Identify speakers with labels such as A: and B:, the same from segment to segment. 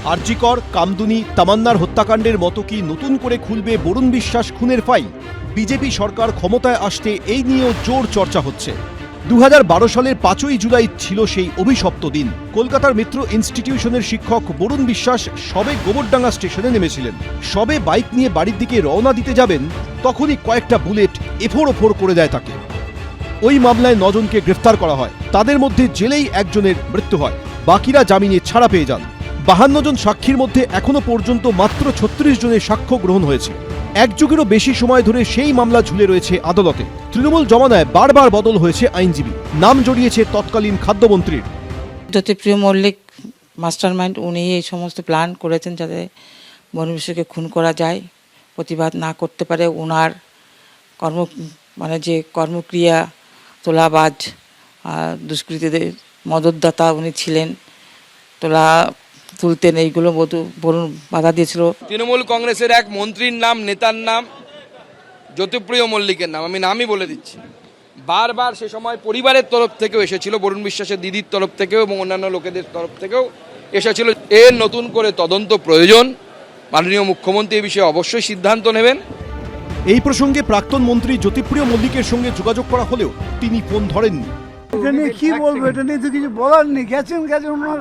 A: আরজি কর, কামদুনি, তামান্নার হত্যাকাণ্ডের মতো কি নতুন করে খুলবে বরুণ বিশ্বাস খুনের ফাইল? বিজেপি সরকার ক্ষমতায় আসতে এই নিয়েও জোর চর্চা হচ্ছে। 2012 সালের 5ই জুলাই ছিল সেই অভিশপ্ত দিন। কলকাতার মিত্র ইনস্টিটিউশনের শিক্ষক বরুণ বিশ্বাস সবে গোবরডাঙ্গা স্টেশনে নেমেছিলেন। সবে বাইক নিয়ে বাড়ির দিকে রওনা দিতে যাবেন, তখনই কয়েকটা বুলেট এফোড় করে দেয় তাকে। ওই মামলায় 9 জনকে গ্রেফতার করা হয়। তাদের মধ্যে জেলেই একজনের মৃত্যু হয়, বাকিরা জামিনে ছাড়া পেয়ে যান। 52 জন সাক্ষীর মধ্যে এখনো পর্যন্ত মাত্র 36 জনের সাক্ষ্য গ্রহণ হয়েছে। এক যুগেরও বেশি সময় ধরে সেই মামলা ঝুলে রয়েছে আদালতে। তৃণমূল জমানায় বারবার বদল হয়েছে আইনজীবী, নাম জড়িয়েছে তৎকালীন খাদ্যমন্ত্রীর।
B: জ্যোতিপ্রিয় মল্লিক মাস্টার মাইন্ড, উনি এই সমস্ত প্ল্যান করেছেন যাতে বরুণ বিশ্বাসকে খুন করা যায়, প্রতিবাদ না করতে পারে। ওনার যে কর্মক্রিয়া, তোলাবাজ, দুষ্কৃতীদের মদতদাতা উনি ছিলেন, তুলতেন, এইগুলো বরুণ বাধা দিয়েছিল।
C: তৃণমূল কংগ্রেসের এক মন্ত্রীর নাম, নেতার নাম জ্যোতিপ্রিয় মল্লিকের নাম, আমি নামই বলে দিচ্ছি। বারবার সে সময় পরিবারের তরফ থেকেও এসেছিল, বরুণ বিশ্বাসের দিদির তরফ থেকেও এবং অন্যান্য লোকেদের তরফ থেকেও এসেছিল। এর নতুন করে তদন্ত প্রয়োজন। মাননীয় মুখ্যমন্ত্রী এই বিষয়ে অবশ্যই সিদ্ধান্ত নেবেন।
A: এই প্রসঙ্গে প্রাক্তন মন্ত্রী জ্যোতিপ্রিয় মল্লিকের সঙ্গে যোগাযোগ করা হলেও তিনি ফোন ধরেননি।
D: এটা নিয়ে কি বলবো, এটা নিয়ে তো কিছু বলার নেই। গেছেন ওনার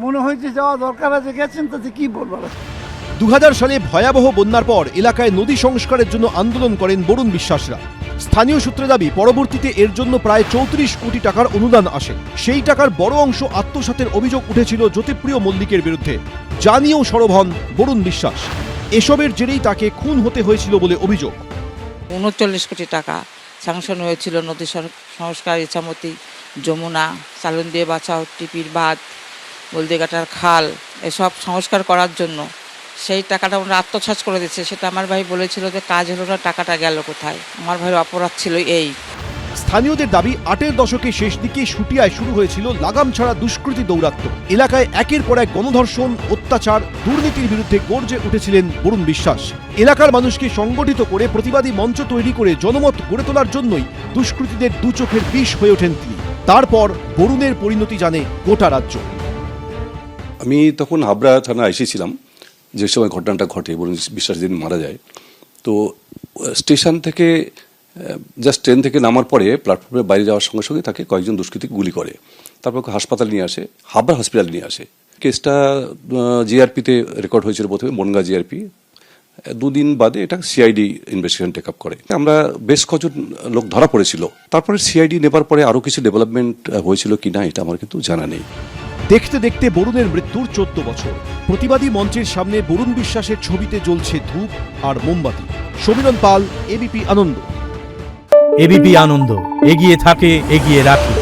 D: মনে হয়েছে যাওয়া দরকার আছে, গেছেন, তাতে কি বলবো।
A: 2000 সালে ভয়াবহ বন্যার পর এলাকায় নদী সংস্কারের জন্য আন্দোলন করেন বরুণ বিশ্বাসরা। স্থানীয় সূত্রে দাবি, পরবর্তীতে এর জন্য প্রায় 34 কোটি টাকার অনুদান আসে। সেই টাকার বড় অংশ আত্মসাতের অভিযোগ উঠেছিল জ্যোতিপ্রিয় মল্লিকের বিরুদ্ধে, যা নিয়েও সরব হন বরুণ বিশ্বাস। এসবের জেরেই তাকে খুন হতে হয়েছিল বলে অভিযোগ।
B: 39 কোটি টাকা স্যাংশন হয়েছিল নদী সংস্কার, ইছামতি, যমুনা, চালন দিয়ে বাঁচাও, টিপির বাঁধ, বলদিঘাটার খাল, এসব সংস্কার করার জন্য। সেই টাকাটা ওরা আত্মসাৎ করে দিচ্ছে। সেটা আমার ভাই বলেছিল যে কাজ হলো না, টাকাটা গেল কোথায়। আমার ভাইয়ের অপরাধ ছিল এই।
A: স্থানীয়দের দাবি, 8এর দশকে শেষ দিকে শুটিয়ায় শুরু হয়েছিল লাগাম ছাড়া দুষ্কৃতী দৌরাত্ম্য। এলাকায় একের পর এক গণধর্ষণ, অত্যাচার, দুর্নীতির বিরুদ্ধে গর্জে উঠেছিলেন বরুণ বিশ্বাস। এলাকার মানুষকে সংগঠিত করে প্রতিবাদী মঞ্চ তৈরি করে জনমত গড়ে তোলার জন্যই দুষ্কৃতীদের দু চোখের বিষ হয়ে ওঠেন তিনি। তারপর বরুণের পরিণতি জানে গোটা রাজ্য।
E: আমি তখন হাবড়া থানা এসেছিলাম যে সময় ঘটনাটা ঘটে, বরুণ বিশ্বাস দিন মারা যায়। তো স্টেশন থেকে জাস্ট ট্রেন থেকে নামার পরে প্ল্যাটফর্মের বাইরে যাওয়ার সঙ্গে সঙ্গে তাকে কয়েকজন দুষ্কৃতী গুলি করে, তারপর হাসপাতালে নিয়ে আসে, হাবড়া হসপিটালে নিয়ে আসে। কেসটা জিআরপিতে রেকর্ড হয়েছিল, প্রথমে বনগাঁ জিআরপি। 2 দিন বাদে এটা সিআইডি ইনভেস্টিগেশন টেক আপ করে। আমরা বেশ কজন লোক ধরা পড়েছিল। তারপরে সিআইডি নেবার পরে আরও কিছু ডেভেলপমেন্ট হয়েছিল কিনা এটা আমার কিন্তু জানা নেই।
A: দেখতে দেখতে বরুণের মৃত্যুর 14 বছর। প্রতিবাদী মঞ্চের সামনে বরুণ বিশ্বাসের ছবিতে জ্বলছে ধূপ আর মোমবাতি। সমীরণ পাল, এবিপি আনন্দ।
F: এবিপি আনন্দ, এগিয়ে থাকে, এগিয়ে রাখে।